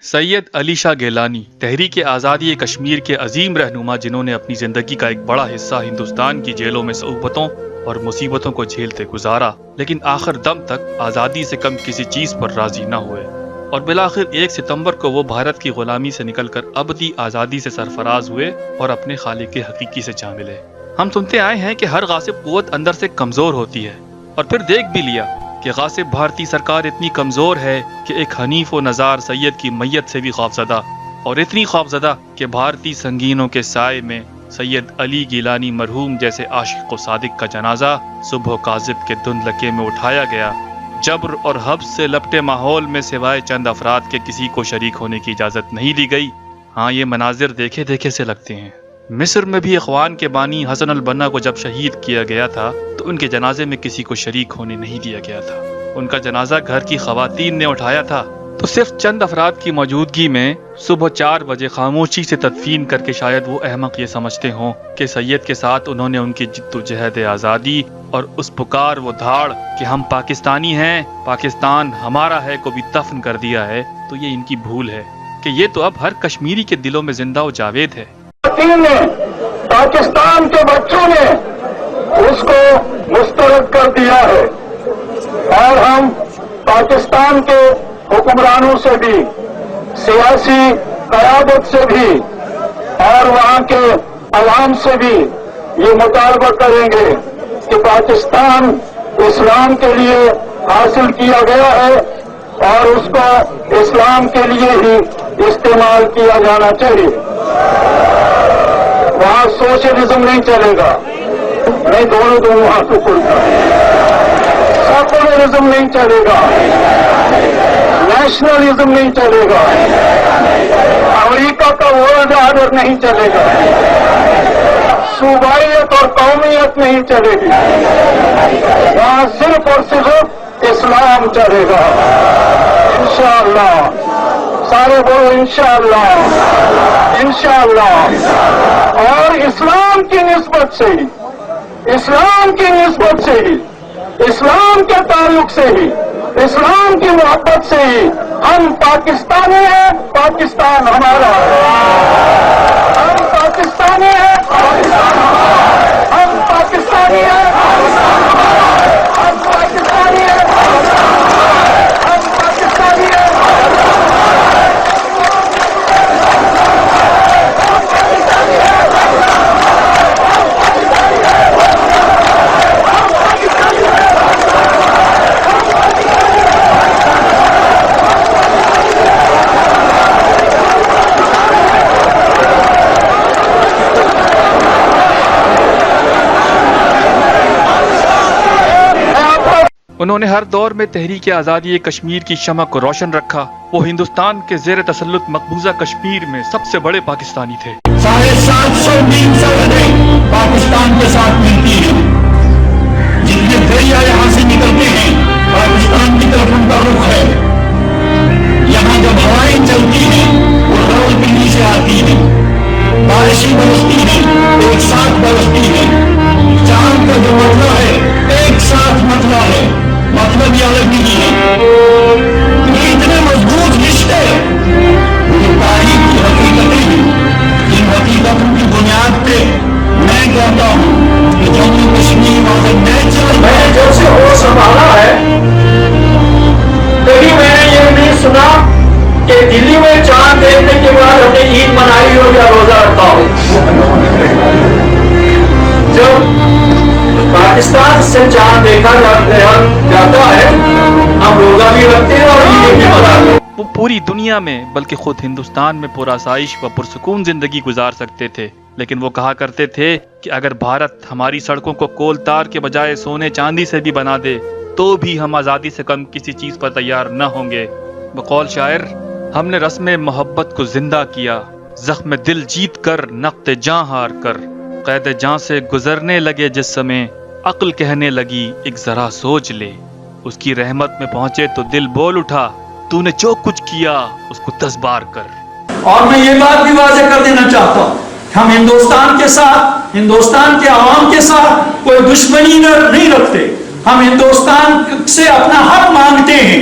سید علی شاہ گیلانی تحریک آزادی کشمیر کے عظیم رہنما، جنہوں نے اپنی زندگی کا ایک بڑا حصہ ہندوستان کی جیلوں میں صعوبتوں اور مصیبتوں کو جھیلتے گزارا، لیکن آخر دم تک آزادی سے کم کسی چیز پر راضی نہ ہوئے، اور بالآخر 1 ستمبر کو وہ بھارت کی غلامی سے نکل کر ابدی آزادی سے سرفراز ہوئے اور اپنے خالق حقیقی سے جا ملے۔ ہم سنتے آئے ہیں کہ ہر غاصب قوت اندر سے کمزور ہوتی ہے، اور پھر دیکھ بھی لیا کہ غاصب بھارتی سرکار اتنی کمزور ہے کہ ایک حنیف و نزار سید کی میت سے بھی خوفزدہ، اور اتنی خوفزدہ کہ بھارتی سنگینوں کے سائے میں سید علی گیلانی مرحوم جیسے عاشق و صادق کا جنازہ صبح کاذب کے دھندلکے میں اٹھایا گیا۔ جبر اور حبس سے لپٹے ماحول میں سوائے چند افراد کے کسی کو شریک ہونے کی اجازت نہیں دی گئی۔ ہاں، یہ مناظر دیکھے دیکھے سے لگتے ہیں۔ مصر میں بھی اخوان کے بانی حسن البنا کو جب شہید کیا گیا تھا تو ان کے جنازے میں کسی کو شریک ہونے نہیں دیا گیا تھا۔ ان کا جنازہ گھر کی خواتین نے اٹھایا تھا، تو صرف چند افراد کی موجودگی میں صبح 4 بجے خاموشی سے تدفین کر کے شاید وہ احمق یہ سمجھتے ہوں کہ سید کے ساتھ انہوں نے ان کی جد و جہد آزادی اور اس پکار و دھاڑ کہ ہم پاکستانی ہیں، پاکستان ہمارا ہے کو بھی دفن کر دیا ہے۔ تو یہ ان کی بھول ہے کہ یہ تو اب ہر کشمیری کے دلوں میں زندہ و جاوید ہے۔ پاکستان کے بچوں نے اس کو مسترد کر دیا ہے، اور ہم پاکستان کے حکمرانوں سے بھی، سیاسی قیادت سے بھی اور وہاں کے عوام سے بھی یہ مطالبہ کریں گے کہ پاکستان اسلام کے لیے حاصل کیا گیا ہے اور اس کو اسلام کے لیے ہی استعمال کیا جانا چاہیے۔ وہاں سوشلزم نہیں چلے گا، نہیں دونوں وہاں کو کھلتا ہے۔ سیکولرزم نہیں چلے گا، نیشنلزم نہیں چلے گا، امریکہ کا ورلڈ آرڈر نہیں چلے گا، صوبائیت اور قومیت نہیں چلے گی، وہاں صرف اور صرف اسلام چلے گا۔ انشاءاللہ، سارے بولو انشاءاللہ، انشاءاللہ۔ اور اسلام کی نسبت سے ہی، اسلام کی نسبت سے ہی، اسلام کے تعلق سے ہی، اسلام کی محبت سے ہی ہم پاکستانی ہیں، پاکستان ہمارا ہے۔ ہم پاکستانی ہیں، پاکستان ہمارا ہے۔ ہم پاکستانی ہیں، پاکستان ہمارا ہے۔ ہم پاکستانی ہیں، پاکستان ہمارا ہے۔ ہم پاکستانی ہیں، پاکستان ہمارا ہے۔ انہوں نے ہر دور میں تحریک آزادی کشمیر کی شمع کو روشن رکھا۔ وہ ہندوستان کے زیر تسلط مقبوضہ کشمیر میں سب سے بڑے پاکستانی تھے۔ 750 میل سرحدیں پاکستان کے ساتھ ملتی ہیں، جتنے دریا یہاں سے نکلتے ہیں پاکستان کی طرف ان کا رخ ہے۔ یہاں جب ہوائیں چلتی ہیں وہ راولپنڈی سے آتی ہیں، بارشیں برستی ہیں، ایک ساتھ برستی ہیں۔ چاند کا جو مطلب ہے ایک ساتھ مطلب ہے، مطلب یہ الگ نہیں ہے۔ یہ اتنے مضبوط رشتے یہ تاریخ کی حقیقتیں ہیں، جن حقیقتوں کی بنیاد پہ میں کہتا ہوں کہ جموں کشمیر اور نیچرل میں جب سے وہ سنبھالا ہے کبھی میں نے یہ نہیں سنا کہ دلی میں چاند دیکھنے کے بعد ہم نے عید منائی ہو یا روزہ رکھا ہو۔ جب پاکستان سے چاند دیکھا جاتا ہے ہم روزہ بھی رکھتے ہیں اور عید بھی مناتے ہیں۔ وہ پوری دنیا میں بلکہ خود ہندوستان میں پرآسائش و پرسکون زندگی گزار سکتے تھے، لیکن وہ کہا کرتے تھے کہ اگر بھارت ہماری سڑکوں کو کول تار کے بجائے سونے چاندی سے بھی بنا دے تو بھی ہم آزادی سے کم کسی چیز پر تیار نہ ہوں گے۔ بقول شاعر، ہم نے رسم محبت کو زندہ کیا، زخم دل جیت کر نقد جاں ہار کر، قید جاں سے گزرنے لگے جس سمے عقل کہنے لگی ایک ذرا سوچ لے، اس کی رحمت میں پہنچے تو دل بول اٹھا، تو نے جو کچھ کیا اس کو 10 بار کر۔ اور میں یہ بات بھی واضح کر دینا چاہتا ہوں، ہم ہندوستان کے ساتھ، ہندوستان کے عوام کے ساتھ کوئی دشمنی نہیں رکھتے، ہم ہندوستان سے اپنا حق مانگتے ہیں